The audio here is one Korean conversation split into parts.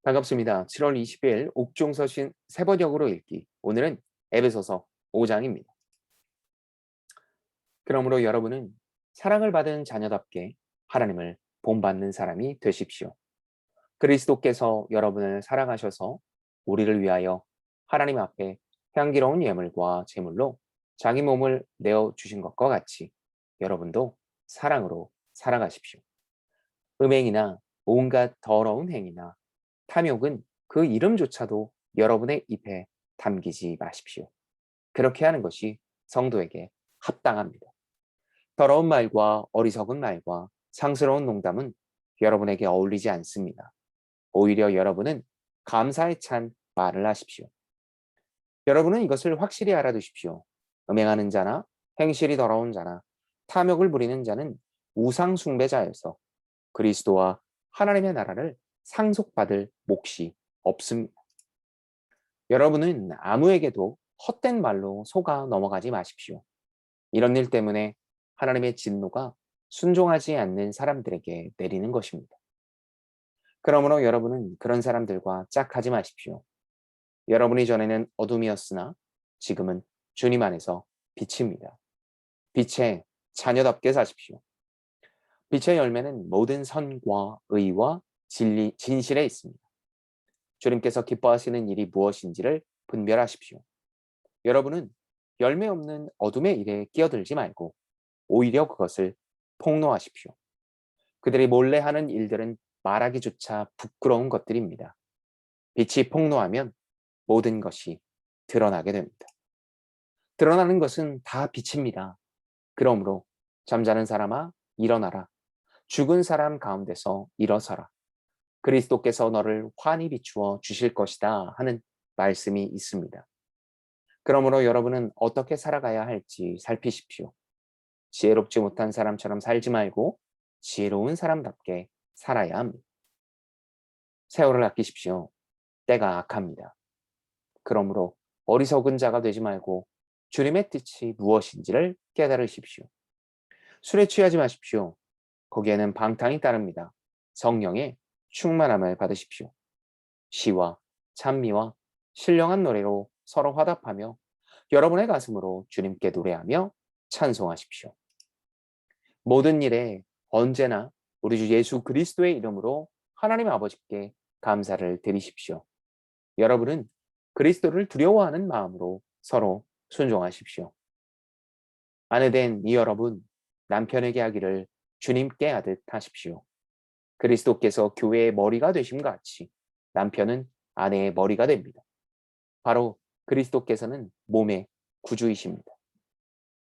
반갑습니다. 7월 20일 옥중서신 세 번역으로 읽기. 오늘은 에베소서 5장입니다. 그러므로 여러분은 사랑을 받은 자녀답게 하나님을 본받는 사람이 되십시오. 그리스도께서 여러분을 사랑하셔서 우리를 위하여 하나님 앞에 향기로운 예물과 제물로 자기 몸을 내어 주신 것과 같이 여러분도 사랑으로 살아가십시오. 음행이나 온갖 더러운 행위나 탐욕은 그 이름조차도 여러분의 입에 담기지 마십시오. 그렇게 하는 것이 성도에게 합당합니다. 더러운 말과 어리석은 말과 상스러운 농담은 여러분에게 어울리지 않습니다. 오히려 여러분은 감사에 찬 말을 하십시오. 여러분은 이것을 확실히 알아두십시오. 음행하는 자나 행실이 더러운 자나 탐욕을 부리는 자는 우상 숭배자여서 그리스도와 하나님의 나라를 상속받을 몫이 없습니다. 여러분은 아무에게도 헛된 말로 속아 넘어가지 마십시오. 이런 일 때문에 하나님의 진노가 순종하지 않는 사람들에게 내리는 것입니다. 그러므로 여러분은 그런 사람들과 짝하지 마십시오. 여러분이 전에는 어둠이었으나 지금은 주님 안에서 빛입니다. 빛의 자녀답게 사십시오. 빛의 열매는 모든 선과 의와 진실에 있습니다. 주님께서 기뻐하시는 일이 무엇인지를 분별하십시오. 여러분은 열매 없는 어둠의 일에 끼어들지 말고 오히려 그것을 폭로하십시오. 그들이 몰래 하는 일들은 말하기조차 부끄러운 것들입니다. 빛이 폭로하면 모든 것이 드러나게 됩니다. 드러나는 것은 다 빛입니다. 그러므로 잠자는 사람아 일어나라. 죽은 사람 가운데서 일어서라. 그리스도께서 너를 환히 비추어 주실 것이다 하는 말씀이 있습니다. 그러므로 여러분은 어떻게 살아가야 할지 살피십시오. 지혜롭지 못한 사람처럼 살지 말고 지혜로운 사람답게 살아야 합니다. 세월을 아끼십시오. 때가 악합니다. 그러므로 어리석은 자가 되지 말고 주님의 뜻이 무엇인지를 깨달으십시오. 술에 취하지 마십시오. 거기에는 방탕이 따릅니다. 성령의 충만함을 받으십시오. 시와 찬미와 신령한 노래로 서로 화답하며 여러분의 가슴으로 주님께 노래하며 찬송하십시오. 모든 일에 언제나 우리 주 예수 그리스도의 이름으로 하나님 아버지께 감사를 드리십시오. 여러분은 그리스도를 두려워하는 마음으로 서로 순종하십시오. 아내된 이 여러분, 남편에게 하기를 주님께 하듯 하십시오. 그리스도께서 교회의 머리가 되심 같이 남편은 아내의 머리가 됩니다. 바로 그리스도께서는 몸의 구주이십니다.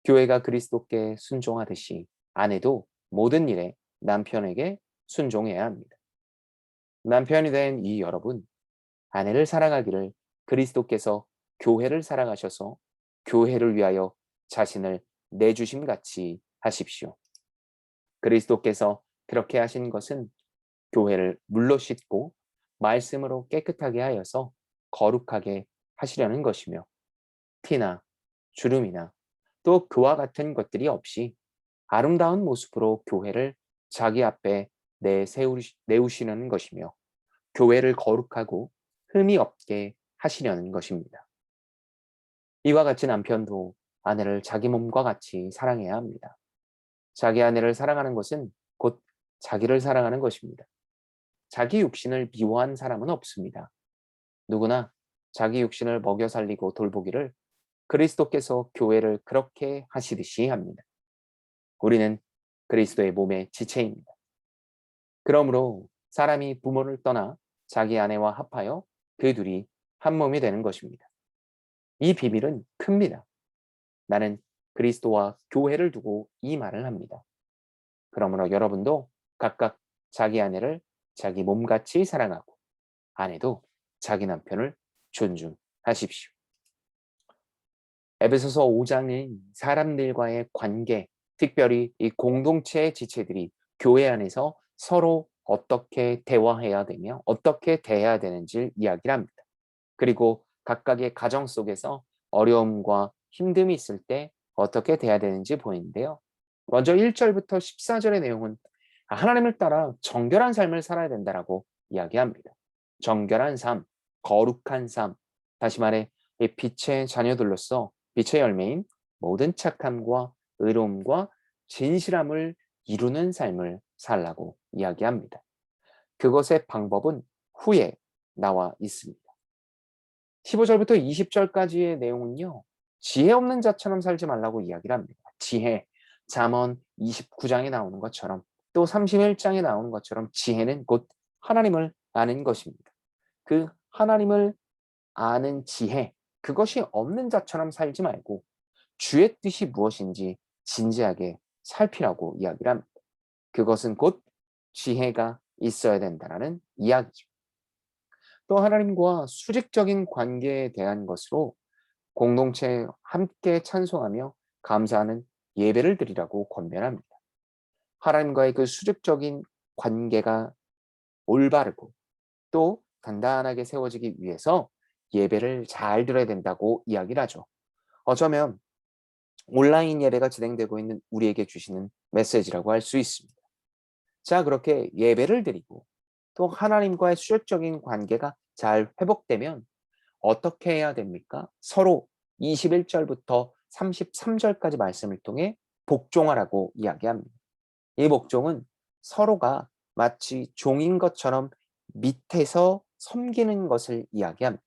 교회가 그리스도께 순종하듯이 아내도 모든 일에 남편에게 순종해야 합니다. 남편이 된 이 여러분, 아내를 사랑하기를 그리스도께서 교회를 사랑하셔서 교회를 위하여 자신을 내주심 같이 하십시오. 그리스도께서 그렇게 하신 것은 교회를 물로 씻고 말씀으로 깨끗하게 하여서 거룩하게 하시려는 것이며 티나 주름이나 또 그와 같은 것들이 없이 아름다운 모습으로 교회를 자기 앞에 내우시려는 것이며 교회를 거룩하고 흠이 없게 하시려는 것입니다. 이와 같이 남편도 아내를 자기 몸과 같이 사랑해야 합니다. 자기 아내를 사랑하는 것은 곧 자기를 사랑하는 것입니다. 자기 육신을 미워한 사람은 없습니다. 누구나 자기 육신을 먹여 살리고 돌보기를 그리스도께서 교회를 그렇게 하시듯이 합니다. 우리는 그리스도의 몸의 지체입니다. 그러므로 사람이 부모를 떠나 자기 아내와 합하여 그 둘이 한 몸이 되는 것입니다. 이 비밀은 큽니다. 나는 그리스도와 교회를 두고 이 말을 합니다. 그러므로 여러분도 각각 자기 아내를 자기 몸같이 사랑하고 아내도 자기 남편을 존중하십시오. 에베소서 5장은 사람들과의 관계, 특별히 이 공동체의 지체들이 교회 안에서 서로 어떻게 대화해야 되며 어떻게 대해야 되는지를 이야기를 합니다. 그리고 각각의 가정 속에서 어려움과 힘듦이 있을 때 어떻게 대해야 되는지 보이는데요. 먼저 1절부터 14절의 내용은 하나님을 따라 정결한 삶을 살아야 된다라고 이야기합니다. 정결한 삶, 거룩한 삶, 다시 말해 이 빛의 자녀들로서 빛의 열매인 모든 착함과 의로움과 진실함을 이루는 삶을 살라고 이야기합니다. 그것의 방법은 후에 나와 있습니다. 15절부터 20절까지의 내용은요. 지혜 없는 자처럼 살지 말라고 이야기를 합니다. 지혜, 잠언 29장에 나오는 것처럼 또 31장에 나오는 것처럼 지혜는 곧 하나님을 아는 것입니다. 그 하나님을 아는 지혜, 그것이 없는 자처럼 살지 말고 주의 뜻이 무엇인지 진지하게 살피라고 이야기를 합니다. 그것은 곧 지혜가 있어야 된다는 이야기죠. 또 하나님과 수직적인 관계에 대한 것으로 공동체에 함께 찬송하며 감사하는 예배를 드리라고 권면합니다. 하나님과의 그 수직적인 관계가 올바르고 또 단단하게 세워지기 위해서 예배를 잘 드려야 된다고 이야기를 하죠. 어쩌면 온라인 예배가 진행되고 있는 우리에게 주시는 메시지라고 할 수 있습니다. 자, 그렇게 예배를 드리고 또 하나님과의 수직적인 관계가 잘 회복되면 어떻게 해야 됩니까? 서로 21절부터 33절까지 말씀을 통해 복종하라고 이야기합니다. 이 복종은 서로가 마치 종인 것처럼 밑에서 섬기는 것을 이야기합니다.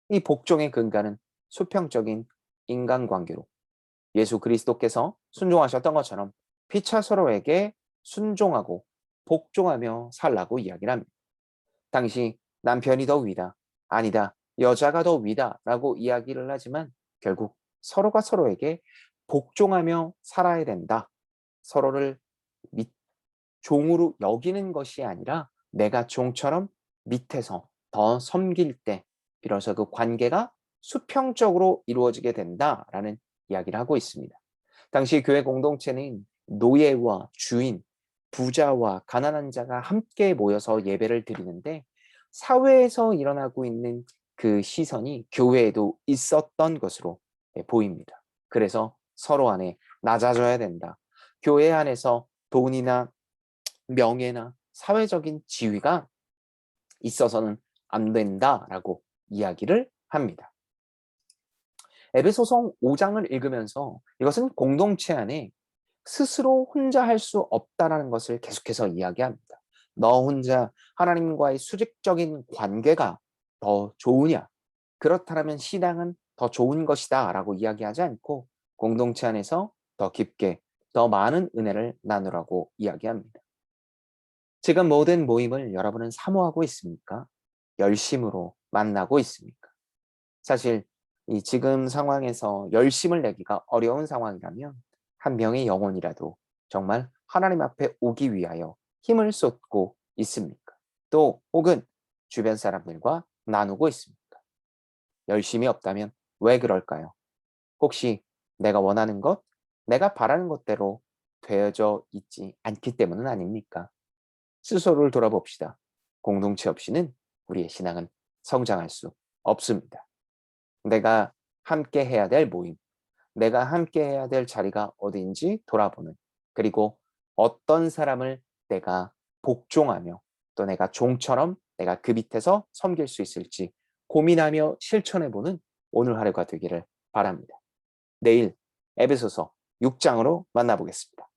이 복종의 근간은 수평적인 인간관계로 예수 그리스도께서 순종하셨던 것처럼 피차 서로에게 순종하고 복종하며 살라고 이야기를 합니다. 당시 남편이 더 위다, 아니다, 여자가 더 위다 라고 이야기를 하지만 결국 서로가 서로에게 복종하며 살아야 된다. 서로를 종으로 여기는 것이 아니라 내가 종처럼 밑에서 더 섬길 때 비로소 그 관계가 수평적으로 이루어지게 된다라는 이야기를 하고 있습니다. 당시 교회 공동체는 노예와 주인, 부자와 가난한 자가 함께 모여서 예배를 드리는데 사회에서 일어나고 있는 그 시선이 교회에도 있었던 것으로 보입니다. 그래서 서로 안에 낮아져야 된다. 교회 안에서 돈이나 명예나 사회적인 지위가 있어서는 안 된다라고 이야기를 합니다. 에베소서 5장을 읽으면서 이것은 공동체 안에 스스로 혼자 할 수 없다라는 것을 계속해서 이야기합니다. 너 혼자 하나님과의 수직적인 관계가 더 좋으냐? 그렇다면 신앙은 더 좋은 것이다 라고 이야기하지 않고 공동체 안에서 더 깊게 더 많은 은혜를 나누라고 이야기합니다. 지금 모든 모임을 여러분은 사모하고 있습니까? 열심으로 만나고 있습니까? 사실 이 지금 상황에서 열심을 내기가 어려운 상황이라면 한 명의 영혼이라도 정말 하나님 앞에 오기 위하여 힘을 쏟고 있습니까? 또 혹은 주변 사람들과 나누고 있습니까? 열심이 없다면 왜 그럴까요? 혹시 내가 원하는 것, 내가 바라는 것대로 되어져 있지 않기 때문은 아닙니까? 스스로를 돌아봅시다. 공동체 없이는 우리의 신앙은 성장할 수 없습니다. 내가 함께 해야 될 모임, 내가 함께 해야 될 자리가 어디인지 돌아보는, 그리고 어떤 사람을 내가 복종하며 또 내가 종처럼 내가 그 밑에서 섬길 수 있을지 고민하며 실천해보는 오늘 하루가 되기를 바랍니다. 내일 에베소서 6장으로 만나보겠습니다.